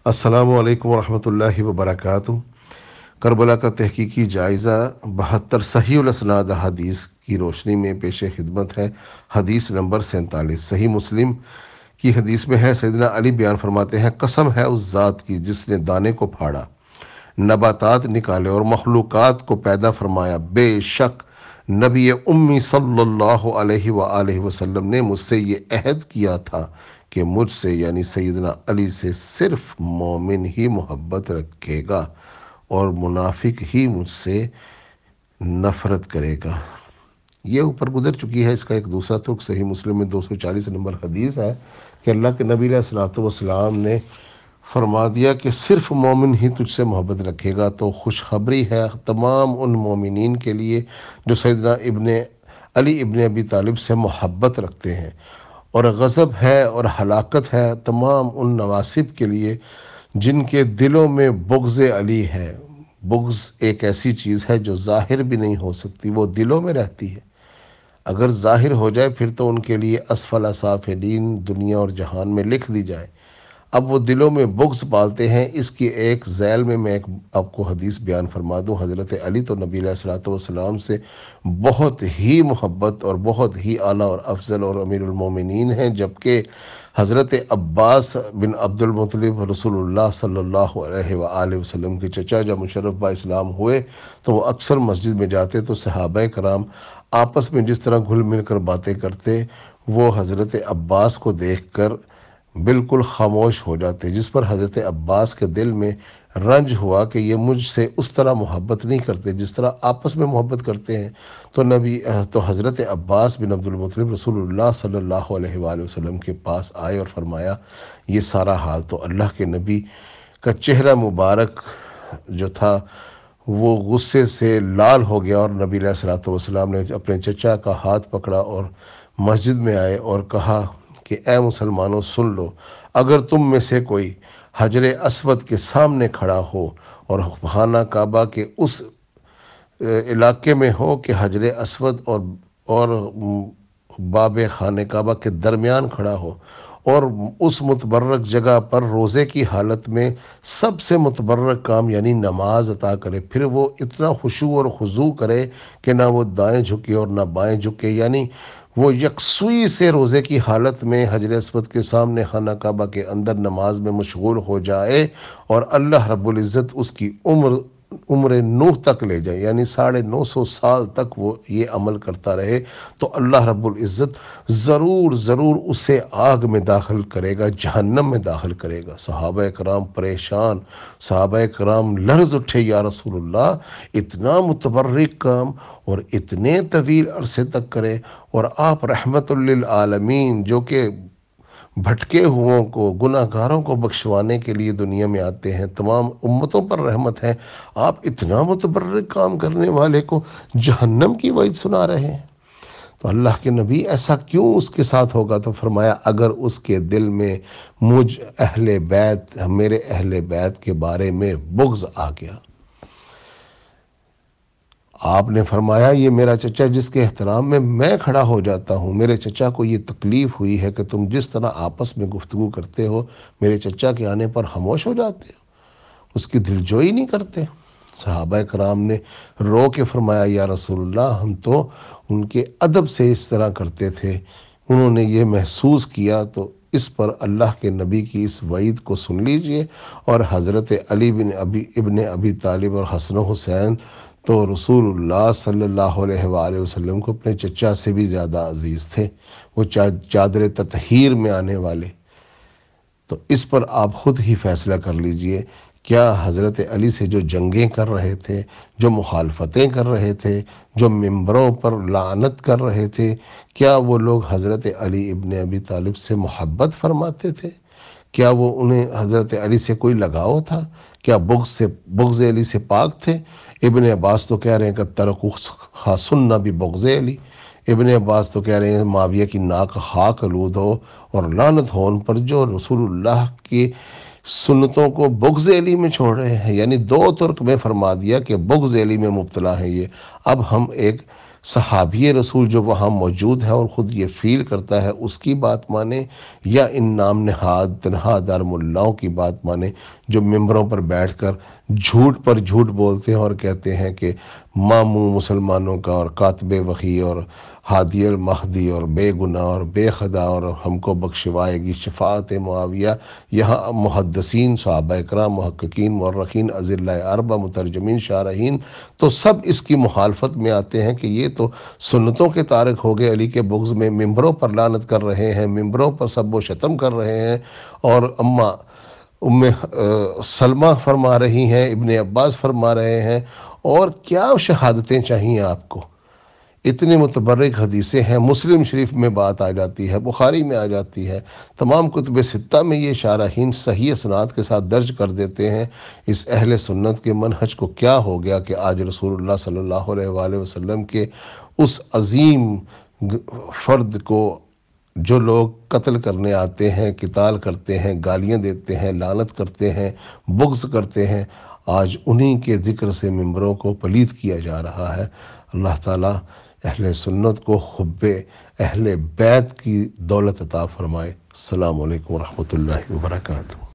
السلام علیکم ورحمۃ اللہ وبرکاتہ۔ کربلا کا تحقیقی جائزہ 72 صحیح الاسناد حدیث کی روشنی میں پیش خدمت ہے۔ حدیث نمبر 47 صحیح مسلم کی حدیث میں ہے، سیدنا علی بیان فرماتے ہیں، قسم ہے اس ذات کی جس نے دانے کو پھاڑا، نباتات نکالے اور مخلوقات کو پیدا فرمایا، بے شک نبی امی صلی اللہ علیہ وآلہ وسلم نے مجھ سے یہ عہد کیا تھا کہ مجھ سے یعنی سیدنا علی سے صرف مومن ہی محبت رکھے گا اور منافق ہی مجھ سے نفرت کرے گا۔ یہ اوپر گزر چکی ہے۔ اس کا ایک دوسرا ترک صحیح مسلم میں 240 نمبر حدیث ہے کہ اللہ کے نبی علیہ الصلوۃ والسلام نے فرما دیا کہ صرف مومن ہی تجھ سے محبت رکھے گا۔ تو خوشخبری ہے تمام ان مومنین کے لیے جو سیدنا علی ابن ابی طالب سے محبت رکھتے ہیں، اور غضب ہے اور ہلاکت ہے تمام ان نواسب کے لیے جن کے دلوں میں بغض علی ہے۔ بغض ایک ایسی چیز ہے جو ظاہر بھی نہیں ہو سکتی، وہ دلوں میں رہتی ہے۔ اگر ظاہر ہو جائے پھر تو ان کے لیے اسفل سافلین دنیا اور جہان میں لکھ دی جائے۔ اب وہ دلوں میں بغض پالتے ہیں۔ اس کی ایک ذیل میں ایک آپ کو حدیث بیان فرما دوں۔ حضرت علی تو نبی علیہ الصلوۃ والسلام سے بہت ہی محبت اور بہت ہی اعلیٰ اور افضل اور امیر المومنین ہیں، جبکہ حضرت عباس بن عبد المطلب رسول اللہ صلی اللہ علیہ وآلہ وسلم کے چچا جب مشرف با اسلام ہوئے تو وہ اکثر مسجد میں جاتے تو صحابہ کرام آپس میں جس طرح گھل مل کر باتیں کرتے، وہ حضرت عباس کو دیکھ کر بالکل خاموش ہو جاتے، جس پر حضرت عباس کے دل میں رنج ہوا کہ یہ مجھ سے اس طرح محبت نہیں کرتے جس طرح آپس میں محبت کرتے ہیں۔ تو حضرت عباس بن عبد المطلب رسول اللہ صلی اللہ علیہ وآلہ وسلم کے پاس آئے اور فرمایا، یہ سارا حال تو اللہ کے نبی کا چہرہ مبارک جو تھا وہ غصے سے لال ہو گیا، اور نبی علیہ الصلوۃ والسلام نے اپنے چچا کا ہاتھ پکڑا اور مسجد میں آئے اور کہا کہ اے مسلمانوں سن لو، اگر تم میں سے کوئی حجر اسود کے سامنے کھڑا ہو اور خانہ کعبہ کے اس علاقے میں ہو کہ حجر اسود اور باب خانہ کعبہ کے درمیان کھڑا ہو، اور اس متبرک جگہ پر روزے کی حالت میں سب سے متبرک کام یعنی نماز عطا کرے، پھر وہ اتنا خشوع اور خضوع کرے کہ نہ وہ دائیں جھکے اور نہ بائیں جھکے، یعنی وہ یکسوئی سے روزے کی حالت میں حجر اسود کے سامنے خانہ کعبہ کے اندر نماز میں مشغول ہو جائے، اور اللہ رب العزت اس کی عمر نوح تک لے جائے، یعنی 950 سال تک وہ یہ عمل کرتا رہے، تو اللہ رب العزت ضرور اسے آگ میں داخل کرے گا، جہنم میں داخل کرے گا۔ صحابہ کرام پریشان، صحابہ کرام لرز اٹھے، یا رسول اللہ اتنا متبرک کام اور اتنے طویل عرصے تک کرے، اور آپ رحمت للعالمین جو کہ بھٹکے ہوئوں کو، گناہ گاروں کو بخشوانے کے لیے دنیا میں آتے ہیں، تمام امتوں پر رحمت ہے، آپ اتنا متبرک کام کرنے والے کو جہنم کی وعید سنا رہے ہیں؟ تو اللہ کے نبی ایسا کیوں اس کے ساتھ ہوگا؟ تو فرمایا اگر اس کے دل میں مجھ اہل بیت، میرے اہل بیت کے بارے میں بغض آ گیا۔ آپ نے فرمایا یہ میرا چچا جس کے احترام میں کھڑا ہو جاتا ہوں، میرے چچا کو یہ تکلیف ہوئی ہے کہ تم جس طرح آپس میں گفتگو کرتے ہو میرے چچا کے آنے پر خاموش ہو جاتے ہو، اس کی دلجوئی نہیں کرتے۔ صحابہ کرام نے رو کے فرمایا، یا رسول اللہ ہم تو ان کے ادب سے اس طرح کرتے تھے، انہوں نے یہ محسوس کیا، تو اس پر اللہ کے نبی کی اس وعید کو سن لیجئے۔ اور حضرت علی ابن ابی طالب اور حسن و حسین تو رسول اللہ صلی اللہ علیہ وآلہ وسلم کو اپنے چچا سے بھی زیادہ عزیز تھے، وہ چادر تطہیر میں آنے والے۔ تو اس پر آپ خود ہی فیصلہ کر لیجئے، کیا حضرت علی سے جو جنگیں کر رہے تھے، جو مخالفتیں کر رہے تھے، جو ممبروں پر لعنت کر رہے تھے، کیا وہ لوگ حضرت علی ابن ابی طالب سے محبت فرماتے تھے؟ کیا وہ انہیں حضرت علی سے کوئی لگاؤ تھا؟ کیا بغض علی سے پاک تھے؟ ابن عباس تو کہہ رہے ہیں کہ ترکو خاصن بھی بغض علی، ابن عباس تو کہہ رہے ہیں معاویہ کی ناک خاک آلود ہو اور لعنت ہو ان پر جو رسول اللہ کی سنتوں کو بغض علی میں چھوڑ رہے ہیں، یعنی دو ترک میں فرما دیا کہ بغض علی میں مبتلا ہیں یہ۔ اب ہم ایک صحابی رسول جو وہاں موجود ہے اور خود یہ فیل کرتا ہے اس کی بات مانیں، یا ان نام نہاد تنہا دار ملاؤں کی بات مانیں جو ممبروں پر بیٹھ کر جھوٹ پر جھوٹ بولتے ہیں اور کہتے ہیں کہ ماموں مسلمانوں کا اور کاتب وحی اور ہادی المہدی اور بے گناہ اور بے خدا اور ہم کو بخشوائے گی شفاعت معاویہ۔ یہاں محدثین، صحابہ اکرام، محققین، مورخین، اذلہ اربع، مترجمین، شارحین تو سب اس کی مخالفت میں آتے ہیں کہ یہ تو سنتوں کے تارک ہو گئے، علی کے بغض میں ممبروں پر لعنت کر رہے ہیں، ممبروں پر سب و شتم کر رہے ہیں، اور ام سلمہ فرما رہی ہیں، ابن عباس فرما رہے ہیں، اور کیا شہادتیں چاہیے آپ کو؟ اتنے متبرک حدیثیں ہیں، مسلم شریف میں بات آ جاتی ہے، بخاری میں آ جاتی ہے، تمام کتب ستہ میں یہ شارحین صحیح اسناد کے ساتھ درج کر دیتے ہیں۔ اس اہل سنت کے منہج کو کیا ہو گیا کہ آج رسول اللہ صلی اللہ علیہ وآلہ وسلم کے اس عظیم فرد کو جو لوگ قتل کرنے آتے ہیں، قتال کرتے ہیں، گالیاں دیتے ہیں، لعنت کرتے ہیں، بغض کرتے ہیں، آج انہی کے ذکر سے ممبروں کو پلید کیا جا رہا ہے۔ اللہ تعالیٰ اہل سنت کو حب اہل بیت کی دولت عطا فرمائے۔ السلام علیکم ورحمۃ اللہ وبرکاتہ۔